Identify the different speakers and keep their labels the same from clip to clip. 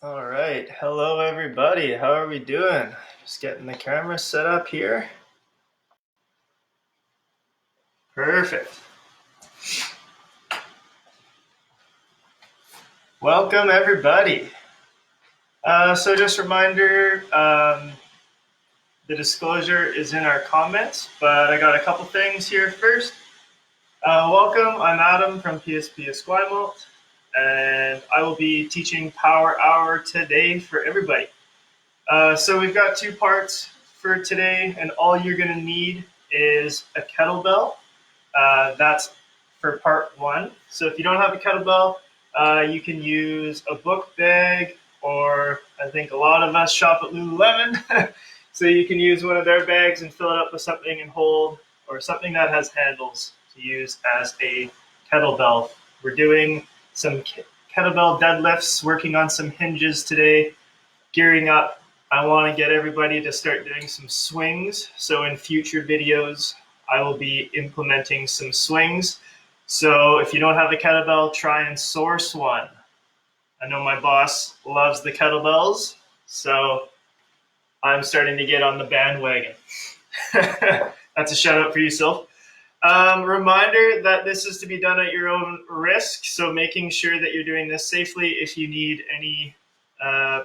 Speaker 1: All right. Hello, everybody. How are we doing? Just getting the camera set up here. Perfect. Welcome, everybody. So just a reminder, the disclosure is in our comments, but I got a couple things here first. Welcome, I'm Adam from PSP Esquimalt, and I will be teaching Power Hour today for everybody. So we've got two parts for today, and all you're going to need is a kettlebell. That's for part one. So if you don't have a kettlebell, you can use a book bag, or I think a lot of us shop at Lululemon. So you can use one of their bags and fill it up with something and hold, or something that has handles to use as a kettlebell. We're doing some kettlebell deadlifts, working on some hinges today, gearing up. I want to get everybody to start doing some swings. So in future videos, I will be implementing some swings. So if you don't have a kettlebell, try and source one. I know my boss loves the kettlebells, so I'm starting to get on the bandwagon. That's a shout out for you, Sylph. Reminder that this is to be done at your own risk, so making sure that you're doing this safely. If you need any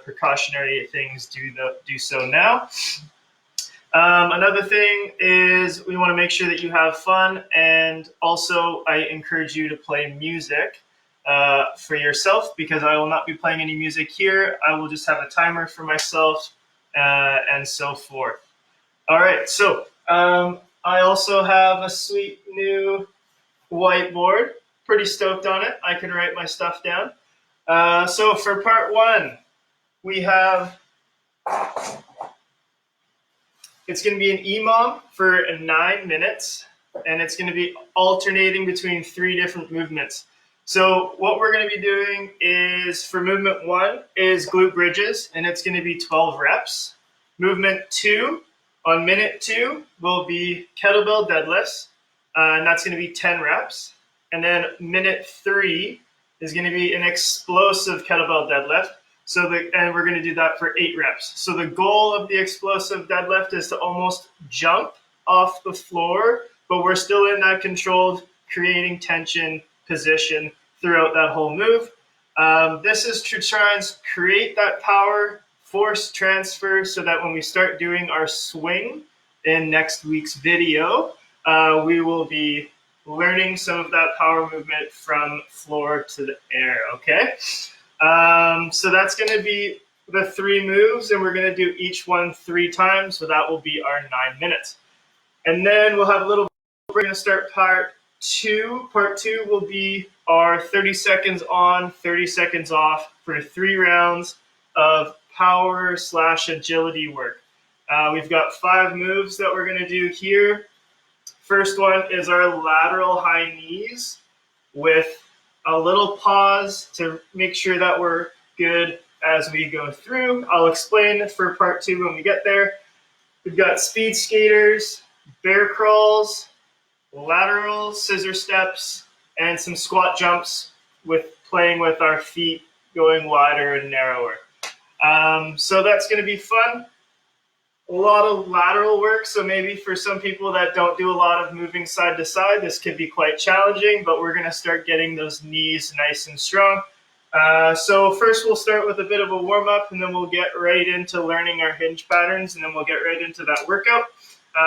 Speaker 1: precautionary things, do so now. Another thing is we want to make sure that you have fun, and also I encourage you to play music for yourself, because I will not be playing any music here. I will just have a timer for myself and so forth. All right, so I also have a sweet new whiteboard. Pretty stoked on it. I can write my stuff down. So for part one, we have, it's going to be an EMOM for 9 minutes, and it's going to be alternating between 3 different movements. So what we're going to be doing is, for movement 1 is glute bridges, and it's going to be 12 reps. Movement 2 on minute 2 will be kettlebell deadlifts, and that's going to be 10 reps. And then minute 3 is going to be an explosive kettlebell deadlift. And we're going to do that for 8 reps. So the goal of the explosive deadlift is to almost jump off the floor, but we're still in that controlled, creating tension position throughout that whole move. This is to try and create that power force transfer, so that when we start doing our swing in next week's video, we will be learning some of that power movement from floor to the air, okay? So that's going to be the 3 moves, and we're going to do each one 3 times, so that will be our 9 minutes. And then we'll have a little, we're going to start part 2. Part 2 will be our 30 seconds on, 30 seconds off for 3 rounds of power / agility work. We've got 5 moves that we're going to do here. First one is our lateral high knees, with a little pause to make sure that we're good as we go through. I'll explain for part 2 when we get there. We've got speed skaters, bear crawls, lateral scissor steps, and some squat jumps, with playing with our feet going wider and narrower. So that's going to be fun. A lot of lateral work, so maybe for some people that don't do a lot of moving side to side, this could be quite challenging, but we're going to start getting those knees nice and strong. So first we'll start with a bit of a warm-up, and then we'll get right into learning our hinge patterns, and then we'll get right into that workout.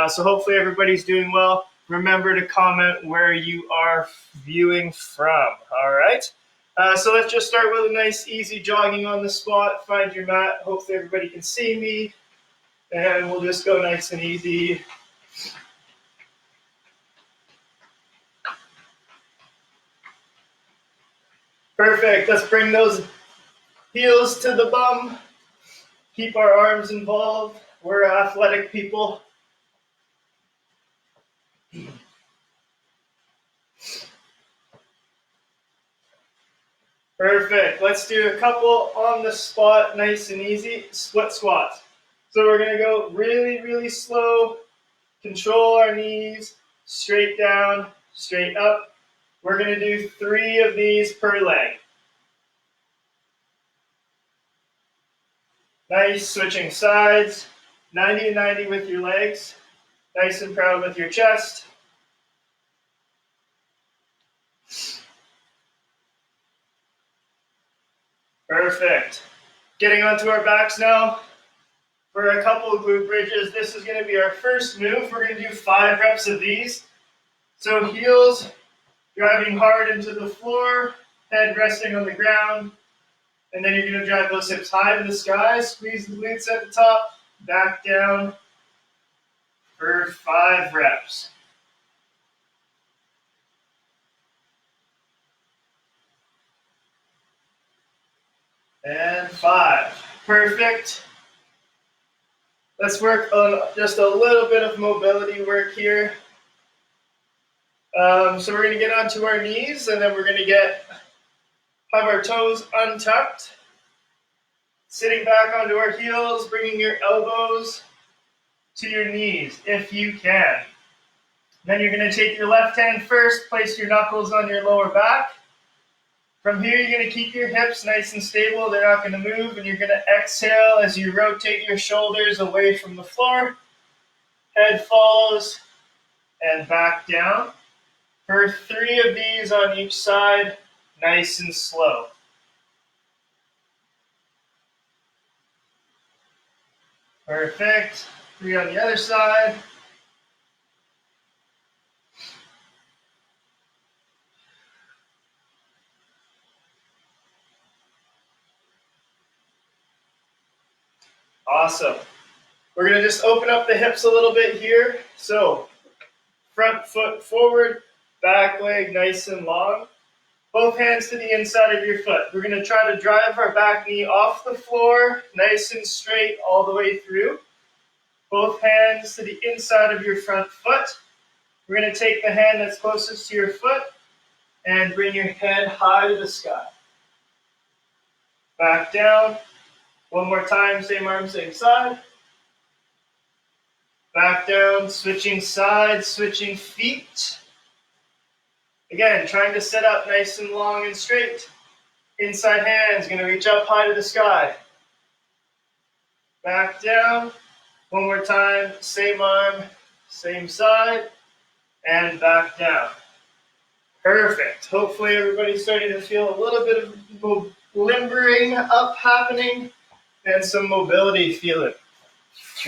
Speaker 1: So hopefully everybody's doing well. Remember to comment where you are viewing from, all right? So let's just start with a nice easy jogging on the spot. Find your mat. Hopefully everybody can see me. And we'll just go nice and easy. Perfect. Let's bring those heels to the bum. Keep our arms involved. We're athletic people. Perfect. Let's do a couple on the spot, nice and easy. Split squats. So we're going to go really, really slow. Control our knees. Straight down, straight up. We're going to do 3 of these per leg. Nice, switching sides. 90 and 90 with your legs. Nice and proud with your chest. Perfect. Getting onto our backs now. For a couple of glute bridges, this is going to be our first move. We're going to do 5 reps of these. So heels driving hard into the floor, head resting on the ground, and then you're going to drive those hips high to the sky, squeeze the glutes at the top, back down for 5 reps. And 5. Perfect. Let's work on just a little bit of mobility work here. So we're going to get onto our knees, and then we're going to have our toes untucked. Sitting back onto our heels, bringing your elbows to your knees if you can. Then you're going to take your left hand first, place your knuckles on your lower back. From here, you're going to keep your hips nice and stable. They're not going to move, and you're going to exhale as you rotate your shoulders away from the floor. Head falls and back down. For 3 of these on each side, nice and slow. Perfect. 3 on the other side. Awesome. We're going to just open up the hips a little bit here. So front foot forward, back leg nice and long. Both hands to the inside of your foot. We're going to try to drive our back knee off the floor, nice and straight all the way through. Both hands to the inside of your front foot. We're going to take the hand that's closest to your foot and bring your head high to the sky. Back down. One more time, same arm, same side. Back down, switching sides, switching feet. Again, trying to sit up nice and long and straight. Inside hand's going to reach up high to the sky. Back down. One more time, same arm, same side, and back down. Perfect. Hopefully everybody's starting to feel a little bit of limbering up happening and some mobility feeling.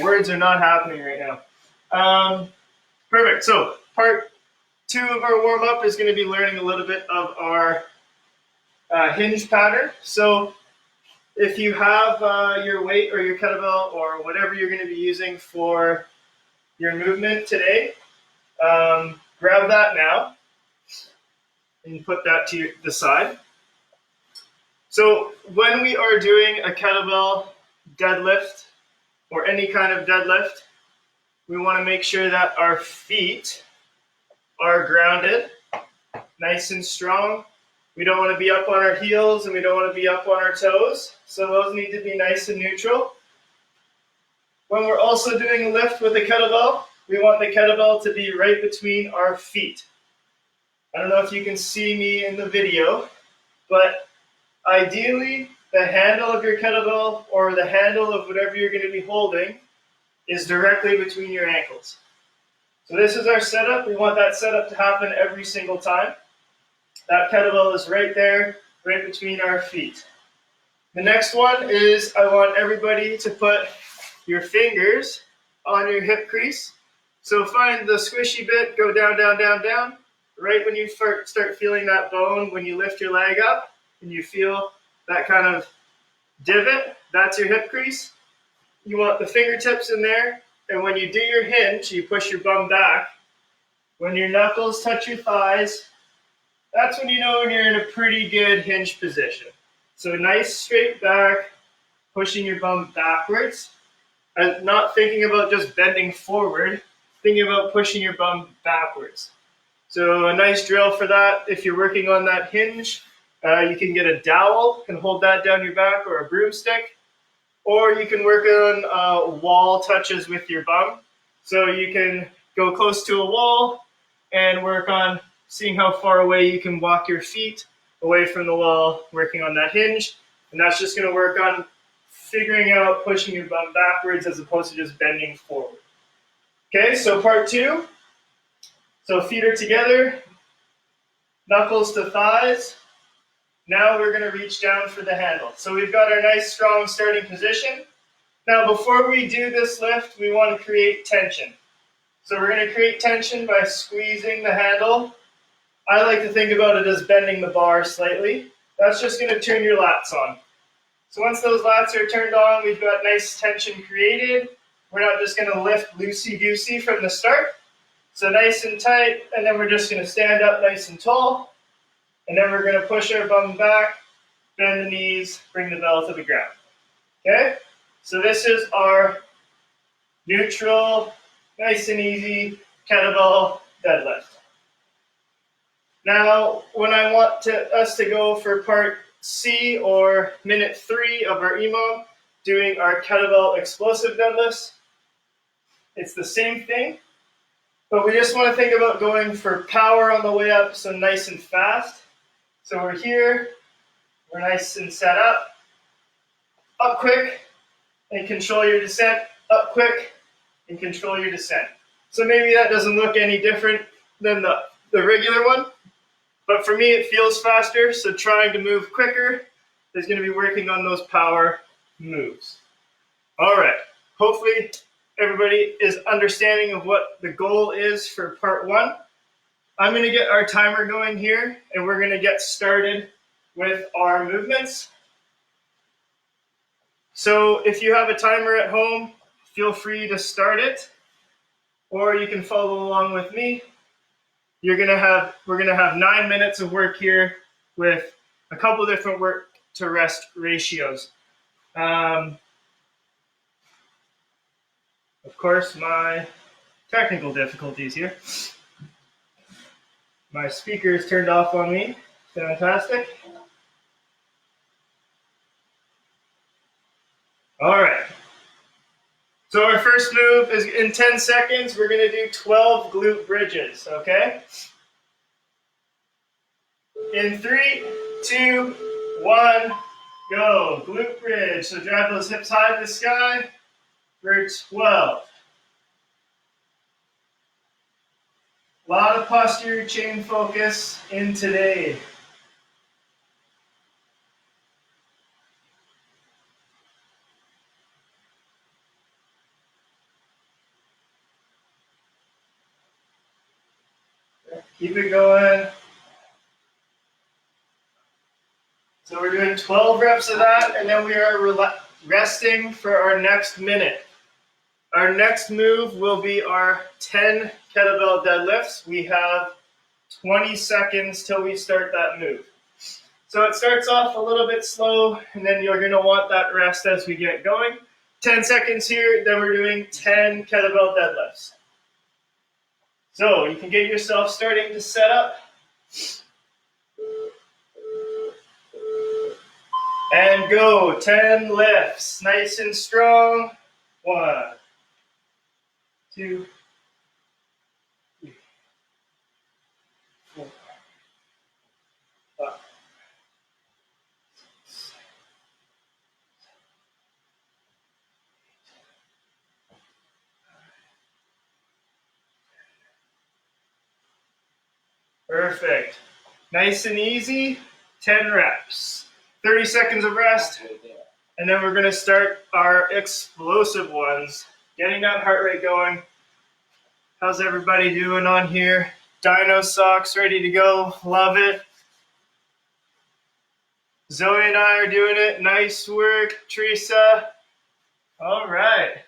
Speaker 1: Words are not happening right now. Perfect. So part 2 of our warm-up is going to be learning a little bit of our hinge pattern. So if you have your weight or your kettlebell or whatever you're going to be using for your movement today, grab that now and put that to the side. So when we are doing a kettlebell deadlift or any kind of deadlift, we want to make sure that our feet are grounded, nice and strong. We don't want to be up on our heels and we don't want to be up on our toes. So those need to be nice and neutral. When we're also doing a lift with a kettlebell, we want the kettlebell to be right between our feet. I don't know if you can see me in the video, but ideally, the handle of your kettlebell or the handle of whatever you're going to be holding is directly between your ankles. So this is our setup. We want that setup to happen every single time. That kettlebell is right there, right between our feet. The next one is I want everybody to put your fingers on your hip crease. So find the squishy bit, go down, down, down, down. Right when you start feeling that bone, when you lift your leg up and you feel that kind of divot, that's your hip crease. You want the fingertips in there, and when you do your hinge, you push your bum back. When your knuckles touch your thighs, that's when you know when you're in a pretty good hinge position. So nice straight back, pushing your bum backwards, and not thinking about just bending forward, thinking about pushing your bum backwards. So a nice drill for that, if you're working on that hinge, you can get a dowel and hold that down your back, or a broomstick, or you can work on wall touches with your bum. So you can go close to a wall and work on seeing how far away you can walk your feet away from the wall, working on that hinge. And that's just going to work on figuring out pushing your bum backwards as opposed to just bending forward. Okay, so part 2. So feet are together, knuckles to thighs. Now we're going to reach down for the handle. So we've got our nice strong starting position. Now before we do this lift, we want to create tension. So we're going to create tension by squeezing the handle. I like to think about it as bending the bar slightly. That's just going to turn your lats on. So once those lats are turned on, we've got nice tension created. We're not just going to lift loosey-goosey from the start. So nice and tight, and then we're just going to stand up nice and tall. And then we're going to push our bum back, bend the knees, bring the bell to the ground. Okay? So this is our neutral, nice and easy kettlebell deadlift. Now, when I want us to go for part C, or minute 3 of our EMOM, doing our kettlebell explosive deadlifts, it's the same thing, but we just want to think about going for power on the way up, so nice and fast. So we're here, we're nice and set up quick, and control your descent, up quick, and control your descent. So maybe that doesn't look any different than the regular one, but for me it feels faster, so trying to move quicker is going to be working on those power moves. All right, hopefully everybody is understanding of what the goal is for part 1. I'm going to get our timer going here, and we're going to get started with our movements. So if you have a timer at home, feel free to start it, or you can follow along with me. We're going to have 9 minutes of work here with a couple different work to rest ratios. Of course, my technical difficulties here. My speaker is turned off on me. Fantastic. All right. So our first move is in 10 seconds, we're going to do 12 glute bridges, okay? In 3, 2, 1, go. Glute bridge. So drive those hips high to the sky for 12. A lot of posterior chain focus in today. Keep it going. So we're doing 12 reps of that, and then we are resting for our next minute. Our next move will be our 10 kettlebell deadlifts. We have 20 seconds till we start that move. So it starts off a little bit slow, and then you're going to want that rest as we get going. 10 seconds here, then we're doing 10 kettlebell deadlifts. So you can get yourself starting to set up. And go, 10 lifts, nice and strong. 1, 2, 3, 4, 5, 6, 7, 8, 9. Perfect. Nice and easy, 10 reps. 30 seconds of rest, and then we're going to start our explosive ones. Getting that heart rate going. How's everybody doing on here? Dino socks ready to go. Love it. Zoe and I are doing it. Nice work, Teresa. All right.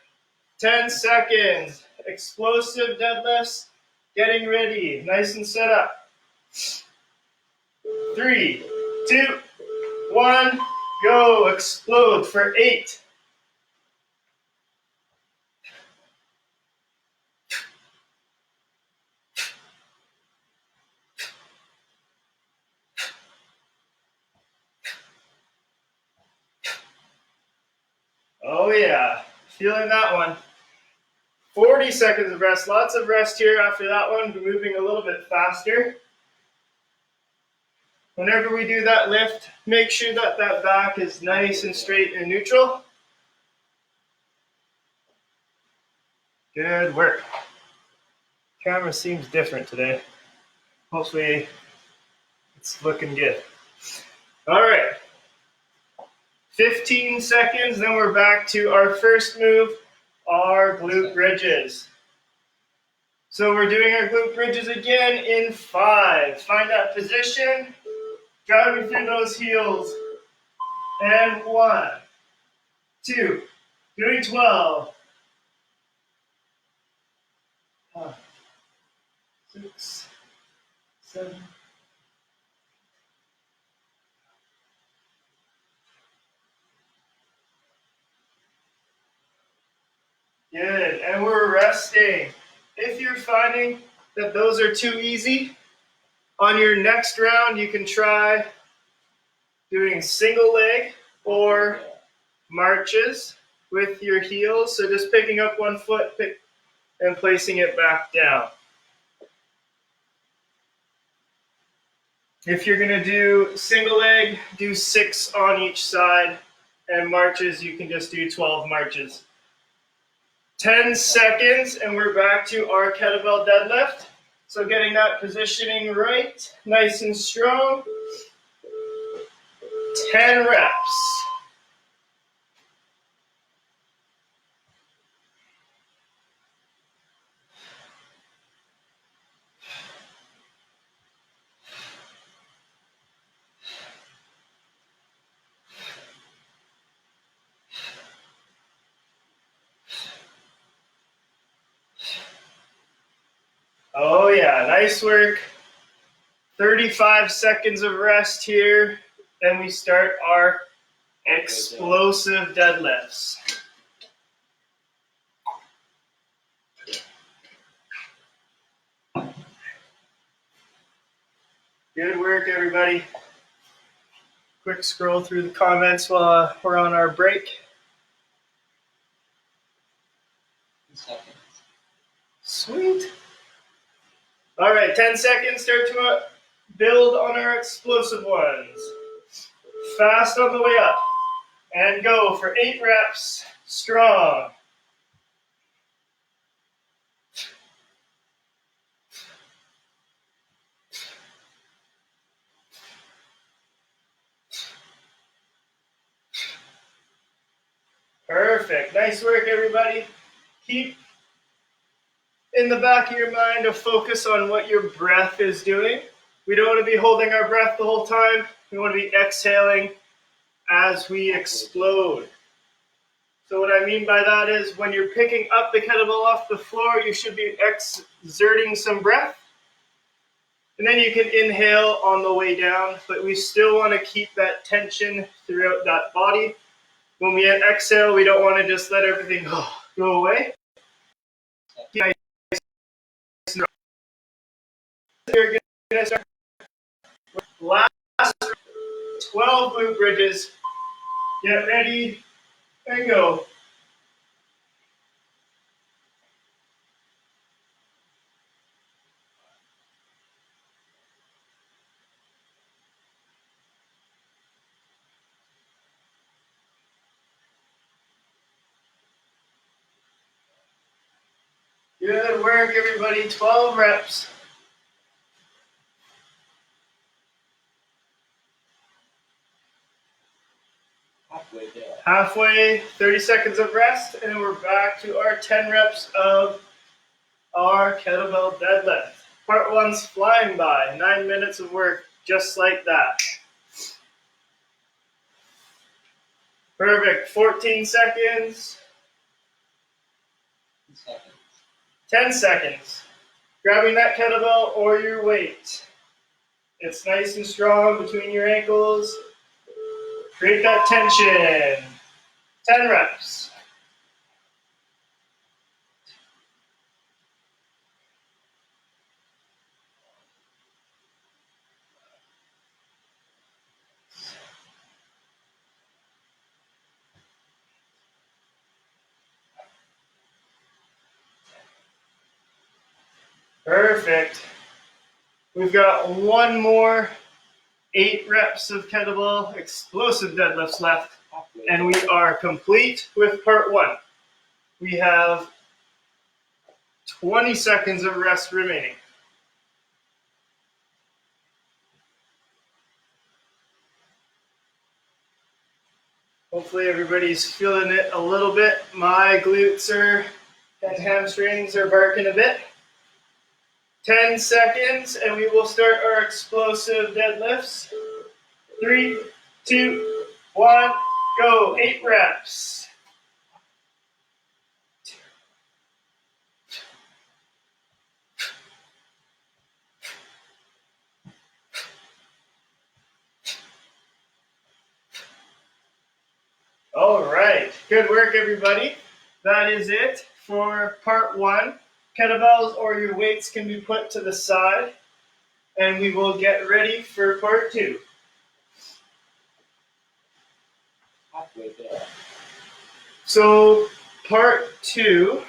Speaker 1: 10 seconds. Explosive deadlifts. Getting ready. Nice and set up. 3, 2, 1, go. Explode for 8. Oh yeah, feeling that one. 40 seconds of rest. Lots of rest here after that one. Moving a little bit faster. Whenever we do that lift, make sure that that back is nice and straight and neutral. Good work. Camera seems different today. Hopefully it's looking good. All right. 15 seconds, then we're back to our first move, our glute bridges. So we're doing our glute bridges again in 5. Find that position, driving through those heels. And 1, 2, doing 12. 6, 7. Good, and we're resting. If you're finding that those are too easy, on your next round you can try doing single leg or marches with your heels. So just picking up one foot and placing it back down. If you're gonna do single leg, do 6 on each side, and marches, you can just do 12 marches. 10 seconds, and we're back to our kettlebell deadlift. So getting that positioning right, nice and strong. 10 reps. Oh yeah, nice work. 35 seconds of rest here. Then we start our explosive deadlifts. Good work, everybody. Quick scroll through the comments while we're on our break. Sweet. All right, 10 seconds, start to build on our explosive ones. Fast on the way up. And go for 8 reps, strong. Perfect, nice work, everybody. Keep in the back of your mind a focus on what your breath is doing. We don't want to be holding our breath the whole time. We want to be exhaling as we explode. So what I mean by that is when you're picking up the kettlebell off the floor, you should be exerting some breath. And then you can inhale on the way down, but we still want to keep that tension throughout that body. When we exhale, we don't want to just let everything go away. We're going to start with last 12 glute bridges. Get ready and go. Good work, everybody. 12 reps. Halfway, 30 seconds of rest, and we're back to our 10 reps of our kettlebell deadlift. Part 1's flying by. 9 minutes of work, just like that. Perfect. 14 seconds. 10 seconds. Grabbing that kettlebell or your weight. It's nice and strong between your ankles. Create that tension. 10 reps. Perfect. We've got one more 8 reps of kettlebell explosive deadlifts left, and we are complete with part 1. We have 20 seconds of rest remaining. Hopefully everybody's feeling it a little bit. My glutes and hamstrings are barking a bit. 10 seconds and we will start our explosive deadlifts. 3, 2, 1, go. 8 reps. All right, good work everybody. That is it for part 1. Kettlebells or your weights can be put to the side and we will get ready for part 2. So part 2,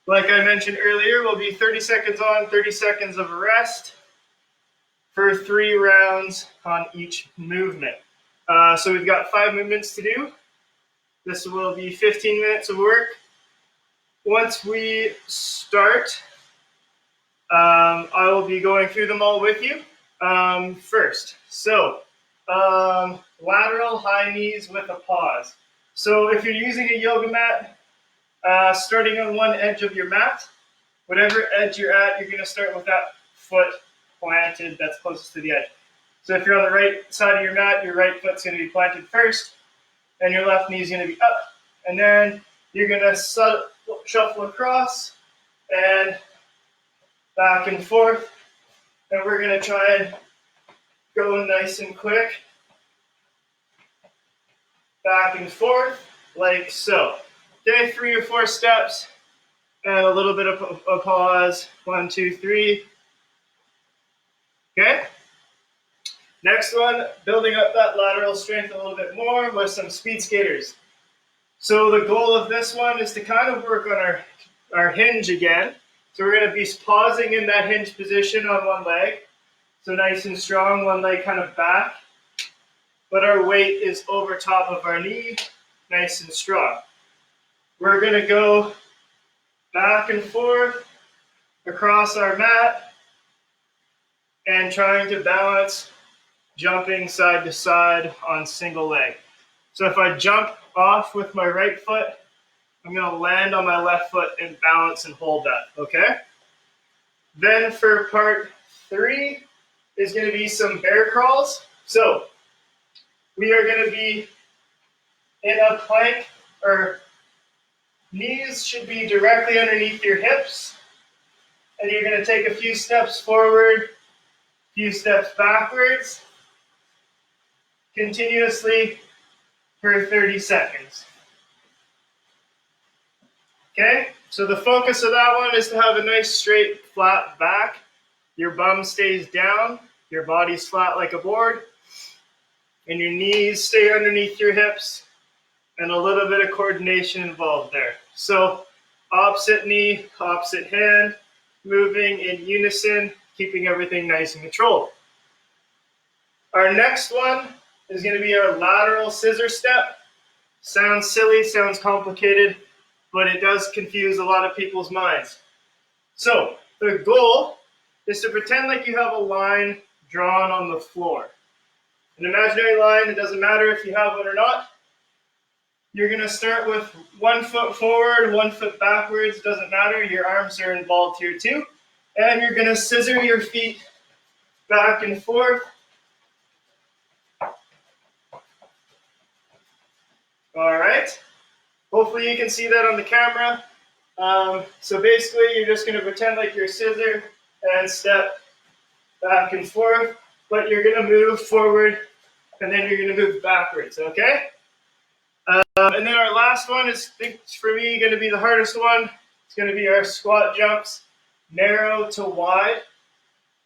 Speaker 1: like I mentioned earlier, will be 30 seconds on, 30 seconds of rest for 3 rounds on each movement. So we've got 5 movements to do. This will be 15 minutes of work. Once we start, I will be going through them all with you. First, so lateral high knees with a pause. So if you're using a yoga mat, starting on one edge of your mat, whatever edge you're at, you're going to start with that foot planted that's closest to the edge. So if you're on the right side of your mat, your right foot's going to be planted first, and your left knee is going to be up. And then you're going to shuffle across and back and forth. And we're going to try and go nice and quick. Back and forth, like so. Okay, 3 or 4 steps, and a little bit of a pause. 1, 2, 3. Okay? Next one, building up that lateral strength a little bit more with some speed skaters. So the goal of this one is to kind of work on our hinge again. So we're going to be pausing in that hinge position on one leg. So nice and strong, one leg kind of back. But our weight is over top of our knee, nice and strong. We're going to go back and forth across our mat and trying to balance jumping side to side on single leg. So if I jump off with my right foot, I'm going to land on my left foot and balance and hold that, okay? Then for part 3 is going to be some bear crawls. So we are going to be in a plank, or knees should be directly underneath your hips. And you're going to take a few steps forward, a few steps backwards, continuously for 30 seconds. Okay, so the focus of that one is to have a nice straight flat back. Your bum stays down, your body's flat like a board, and your knees stay underneath your hips, and a little bit of coordination involved there. So opposite knee, opposite hand, moving in unison, keeping everything nice and controlled. Our next one is going to be our lateral scissor step. Sounds silly, sounds complicated, but it does confuse a lot of people's minds. So the goal is to pretend like you have a line drawn on the floor. An imaginary line, it doesn't matter if you have one or not. You're going to start with 1 foot forward, 1 foot backwards, doesn't matter. Your arms are involved here too. And you're going to scissor your feet back and forth. All right. Hopefully you can see that on the camera. So basically you're just going to pretend like you're a scissor and step back and forth, but you're going to move forward and then you're going to move backwards, okay? And then our last one is, for me, going to be the hardest one. It's going to be our squat jumps, narrow to wide.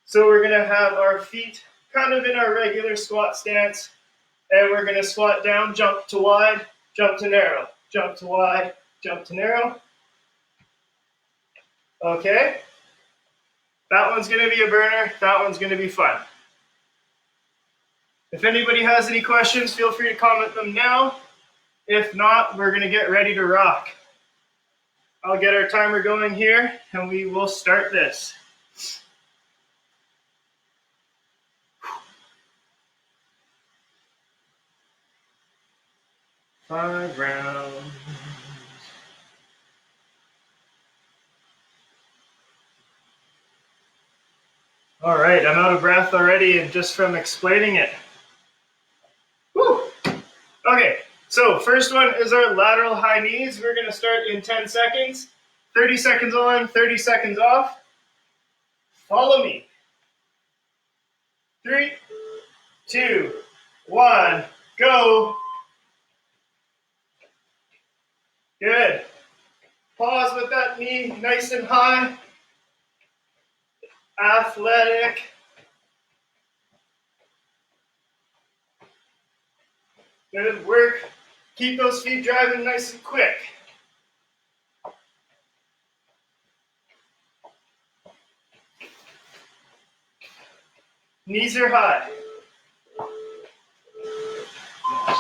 Speaker 1: So we're going to have our feet kind of in our regular squat stance, and we're going to squat down, jump to wide, jump to narrow, jump to wide, jump to narrow. Okay? That one's going to be a burner. That one's going to be fun. If anybody has any questions, feel free to comment them now. If not, we're going to get ready to rock. I'll get our timer going here and we will start this. 5 rounds. All right, I'm out of breath already and just from explaining it. Woo! Okay, so first one is our lateral high knees. We're gonna start in 10 seconds. 30 seconds on, 30 seconds off. Follow me. 3, 2, 1, go. Good. Pause with that knee nice and high. Athletic. Good work. Keep those feet driving nice and quick. Knees are high.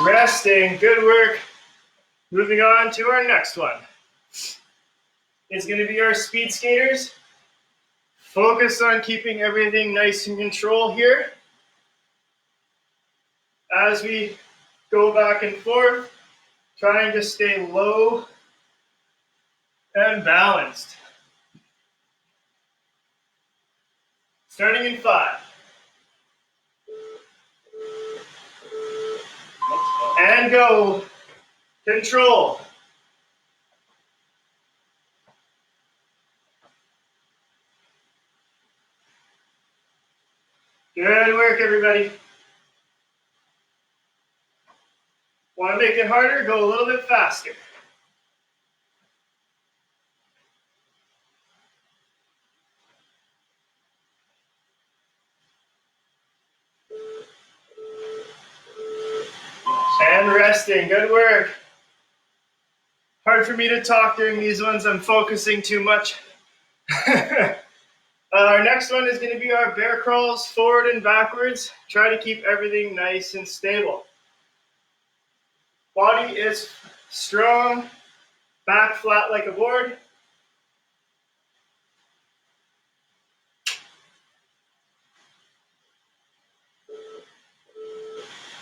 Speaker 1: Resting. Good work. Moving on to our next one. It's going to be our speed skaters. Focus on keeping everything nice and control here. As we go back and forth, trying to stay low and balanced. Starting in 5. And go. Control. Good work, everybody. Want to make it harder? Go a little bit faster. And resting. Good work. Hard for me to talk during these ones. I'm focusing too much. Our next one is going to be our bear crawls, forward and backwards. Try to keep everything nice and stable. Body is strong, back flat like a board.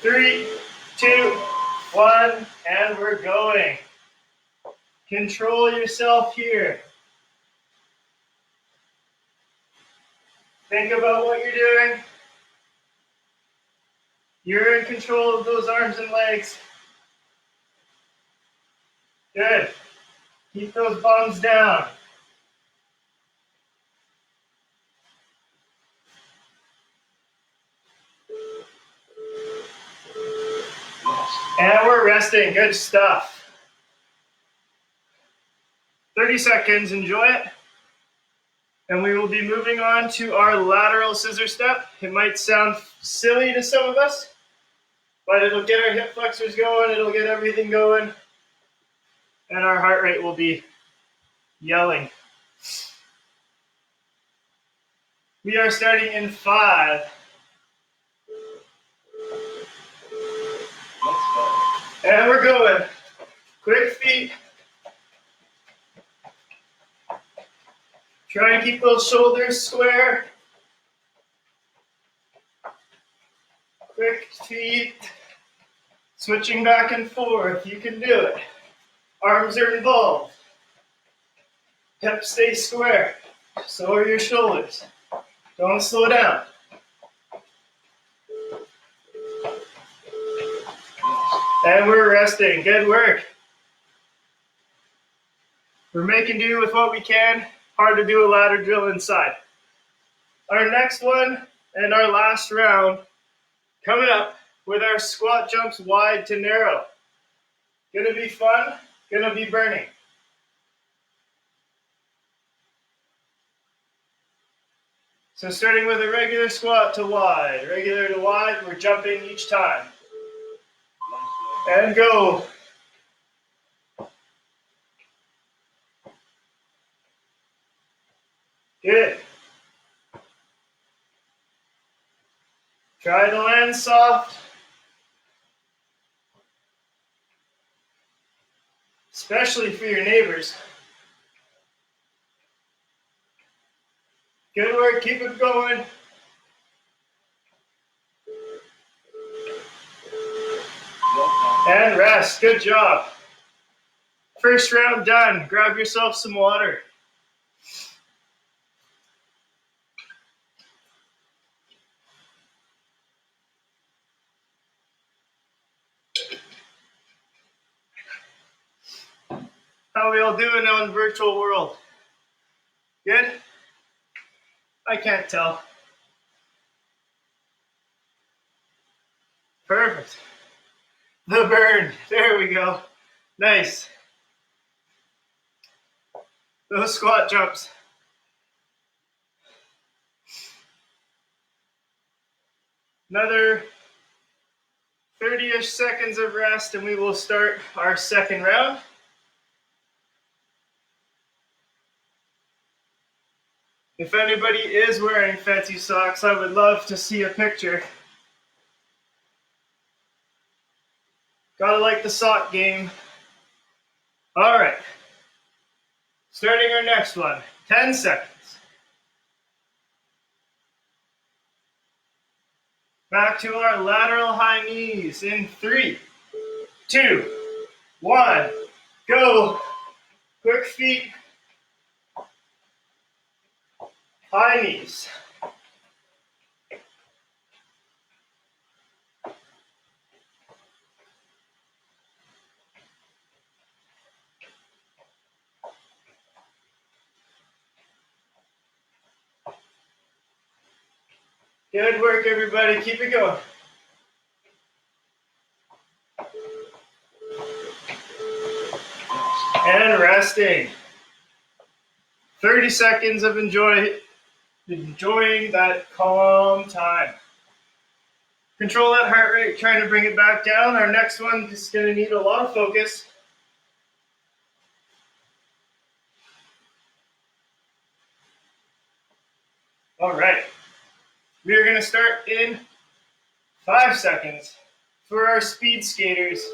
Speaker 1: Three, two, one, and we're going. Control yourself here. Think about what you're doing. You're in control of those arms and legs. Good. Keep those bums down. And we're resting. Good stuff. 30 seconds. Enjoy it. And we will be moving on to our lateral scissor step. It might sound silly to some of us, but it'll get our hip flexors going. It'll get everything going. And our heart rate will be yelling. We are starting in 5. And we're going. Quick feet. Try and keep those shoulders square. Quick feet. Switching back and forth. You can do it. Arms are involved. Hips stay square. So are your shoulders. Don't slow down. And we're resting. Good work. We're making do with what we can. Hard to do a ladder drill inside. Our next one and our last round coming up with our squat jumps wide to narrow. Gonna be fun, gonna be burning. So starting with a regular squat to wide, regular to wide, we're jumping each time. And go. Good. Try to land soft. Especially for your neighbors. work. Keep it going. And rest. Good job. First round done. Grab yourself some water. How are we all doing on virtual world? Good? I can't tell. Perfect. The burn. There we go. Nice. Those squat jumps. Another 30-ish seconds of rest and we will start our second round. If anybody is wearing fancy socks, I would love to see a picture. Gotta like the sock game. All right. Starting our next one. 10 seconds. Back to our lateral high knees in 3, 2, 1. Go. Quick feet. High knees. Good work, everybody. Keep it going. And resting. 30 seconds of enjoying that calm time. Control that heart rate, trying to bring it back down. Our next one is going to need a lot of focus. All right. We are going to start in 5 seconds for our speed skaters.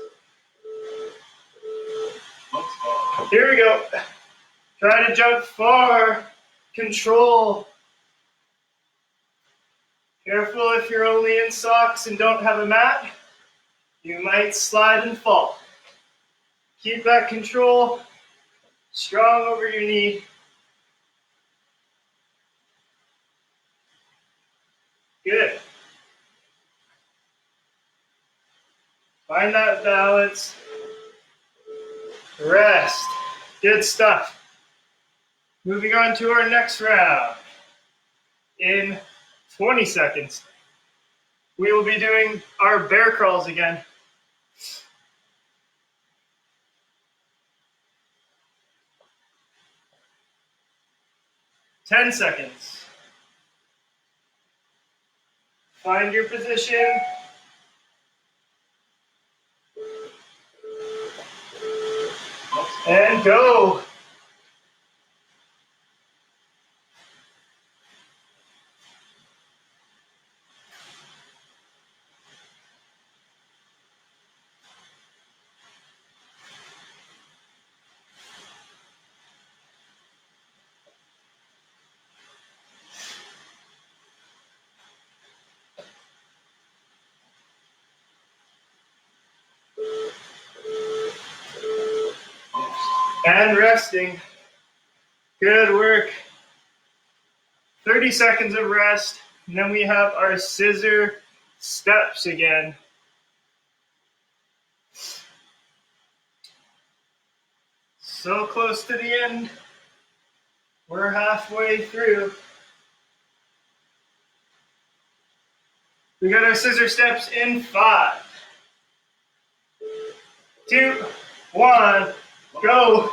Speaker 1: Here we go. Try to jump far. Control. Careful if you're only in socks and don't have a mat. You might slide and fall. Keep that control. Strong over your knee. Good. Find that balance. Rest. Good stuff. Moving on to our next round. In 20 seconds, we will be doing our bear crawls again. Ten seconds. Find your position. And go. And resting. Good work. 30 seconds of rest. And then we have our scissor steps again. So close to the end. We're halfway through. We got our scissor steps in 5, 2, 1. Go.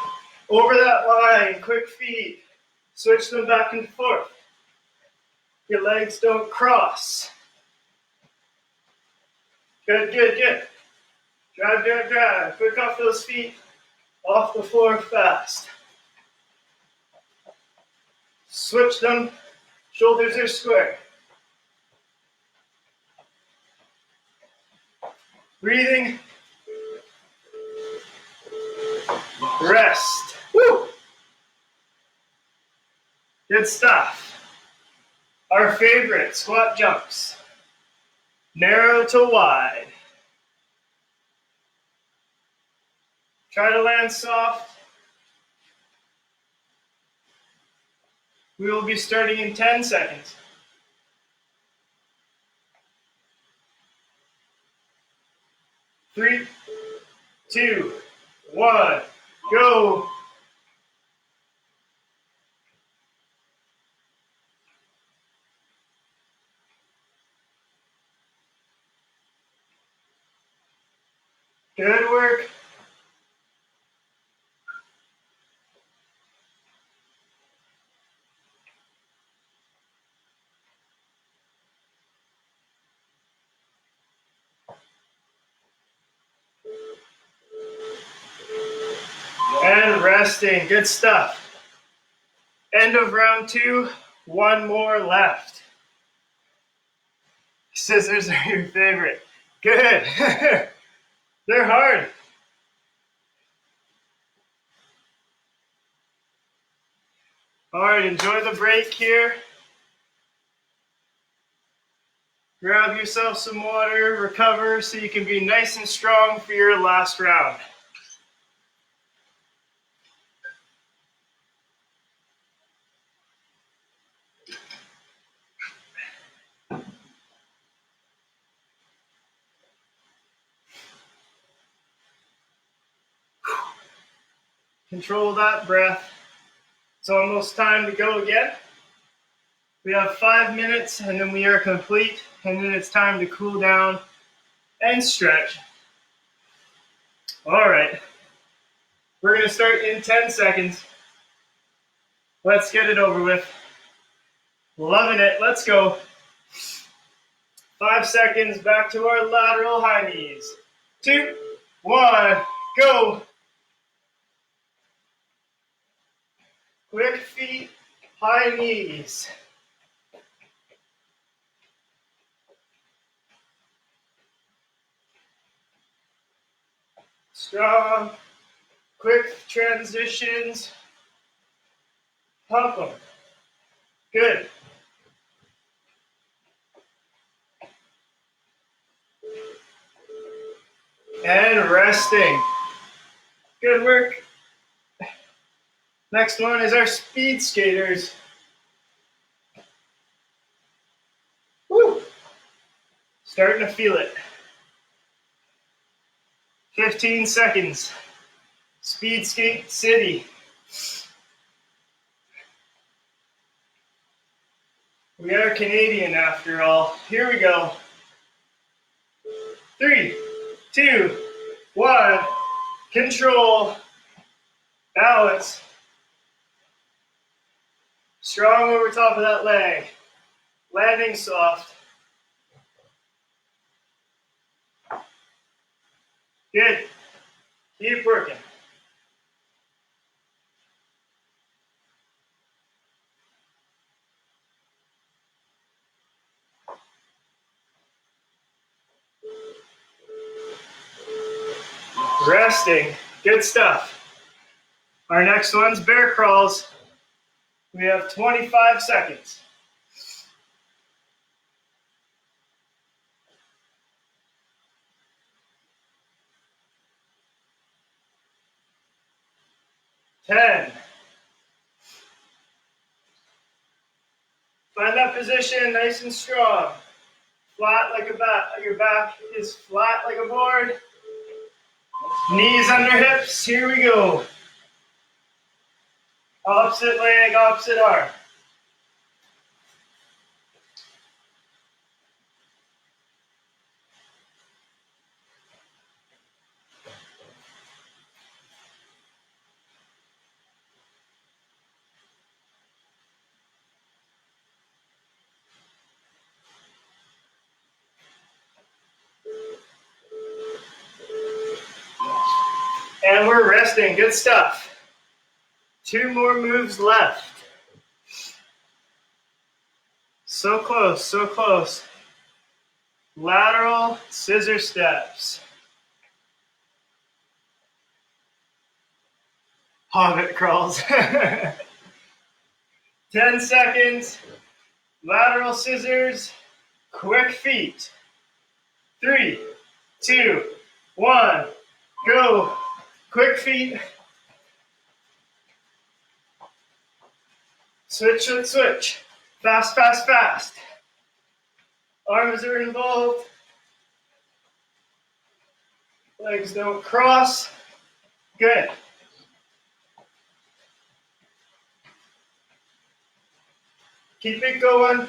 Speaker 1: Over that line. Quick feet. Switch them back and forth. Your legs don't cross. Good, good, good. Drive, drive, drive. Quick off those feet. Off the floor fast. Switch them. Shoulders are square. Breathing. Rest. Woo! Good stuff. Our favorite squat jumps. Narrow to wide. Try to land soft. We will be starting in 10 seconds. 3, 2, 1, go. Good work. And resting, good stuff. End of round 2, one more left. Scissors are your favorite. Good. They're hard. All right, enjoy the break here. Grab yourself some water, recover so you can be nice and strong for your last round. Control that breath. It's almost time to go again. We have 5 minutes and then we are complete, and then it's time to cool down and stretch. All right, we're gonna start in 10 seconds. Let's get it over with. Loving it, let's go. 5 seconds, back to our lateral high knees. 2, 1, go. Quick feet, high knees. Strong, quick transitions. Pump them. Good. And resting. Good work. Next one is our speed skaters. Woo! Starting to feel it. 15 seconds. Speed skate city. We are Canadian after all. Here we go. 3, 2, 1. Control. Balance. Strong over top of that leg. Landing soft. Good. Keep working. Resting. Good stuff. Our next one's bear crawls. We have 25 seconds. 10. Find that position nice and strong. Flat like a bat. Your back is flat like a board. Knees under hips. Here we go. Opposite leg, opposite arm. And we're resting. Good stuff. 2 more moves left. So close, so close. Lateral scissor steps. Hobbit crawls. 10 seconds. Lateral scissors, quick feet. 3, 2, 1, go. Quick feet. Switch, switch, switch. Fast, fast, fast. Arms are involved. Legs don't cross. Good. Keep it going.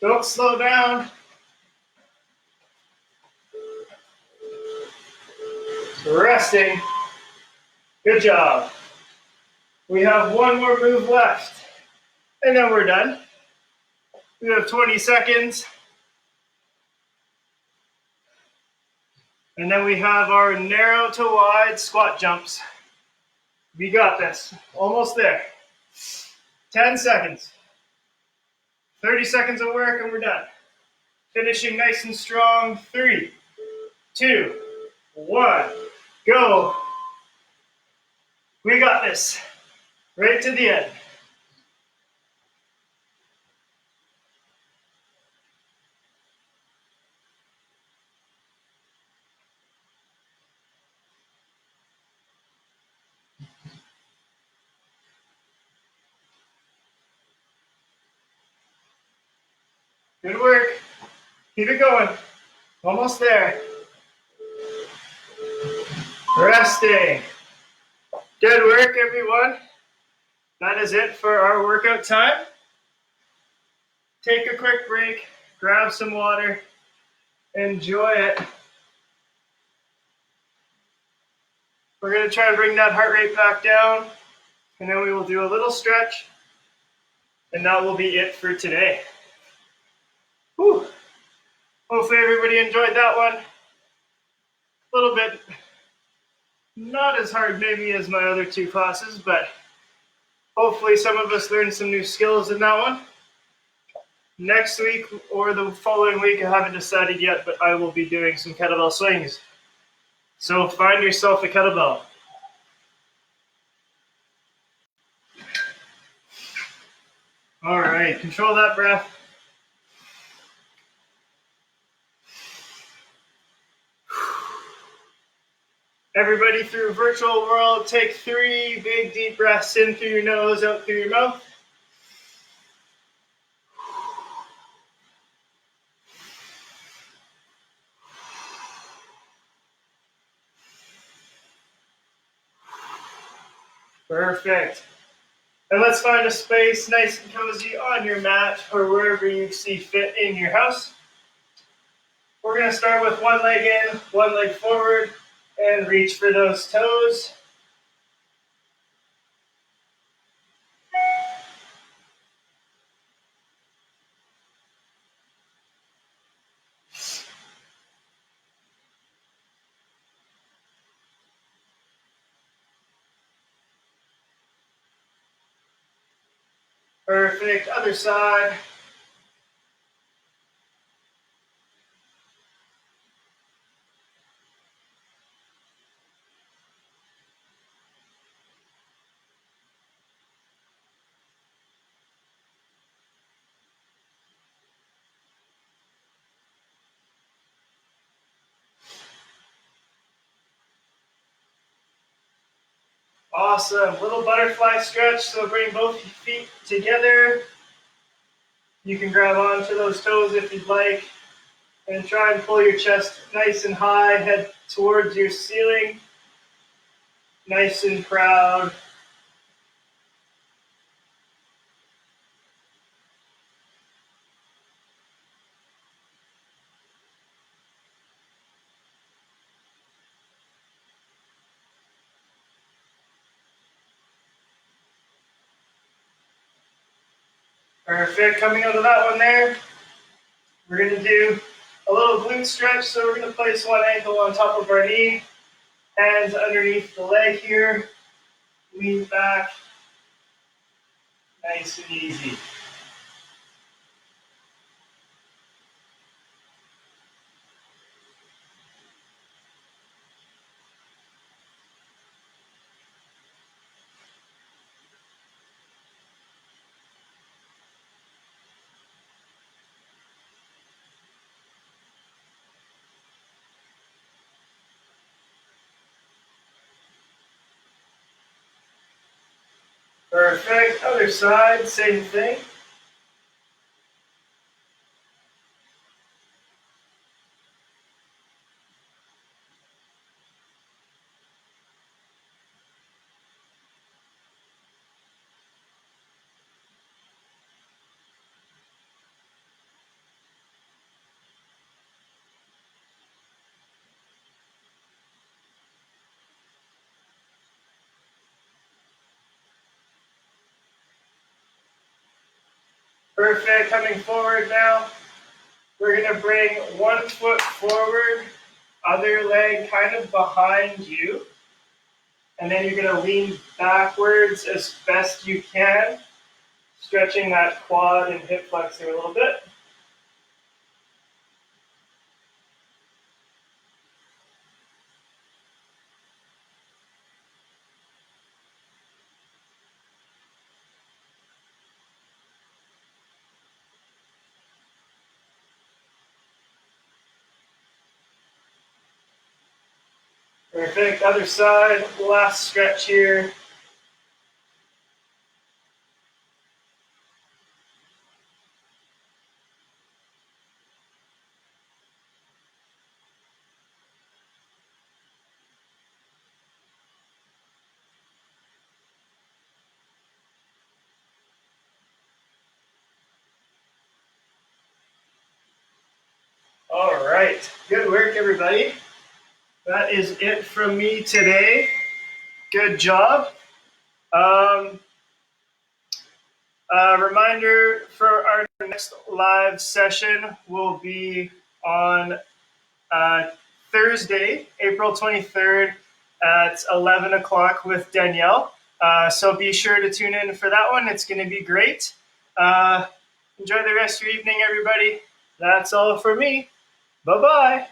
Speaker 1: Don't slow down. Resting. Good job. We have one more move left, and then we're done. We have 20 seconds. And then we have our narrow to wide squat jumps. We got this. Almost there. 10 seconds. 30 seconds of work and we're done. Finishing nice and strong. 3, 2, 1, go. We got this. Right to the end. Good work. Keep it going. Almost there. Resting. Good work, everyone. That is it for our workout time. Take a quick break, grab some water, enjoy it. We're going to try and bring that heart rate back down, and then we will do a little stretch, and that will be it for today. Whew. Hopefully everybody enjoyed that one. A little bit not as hard maybe as my other two classes, but hopefully some of us learned some new skills in that one. Next week or the following week, I haven't decided yet, but I will be doing some kettlebell swings. So find yourself a kettlebell. All right, control that breath. Everybody through virtual world, take 3 big deep breaths in through your nose, out through your mouth. Perfect. And let's find a space nice and cozy on your mat or wherever you see fit in your house. We're going to start with one leg in, one leg forward, and reach for those toes. Perfect. Other side. Awesome. Little butterfly stretch. So bring both feet together. You can grab onto those toes if you'd like. And try and pull your chest nice and high. Head towards your ceiling. Nice and proud. Perfect. Coming out of that one there, we're going to do a little glute stretch. So we're going to place one ankle on top of our knee, hands underneath the leg here, lean back, nice and easy. Perfect. Other side, same thing. Perfect. Coming forward now. We're going to bring 1 foot forward, other leg kind of behind you. And then you're going to lean backwards as best you can, stretching that quad and hip flexor a little bit. Perfect. Other side. Last stretch here. All right. Good work, everybody. That is it from me today. Good job. Reminder for our next live session will be on Thursday, April 23rd at 11 o'clock with Danielle. So be sure to tune in for that one. It's going to be great. Enjoy the rest of your evening, everybody. That's all for me. Bye-bye.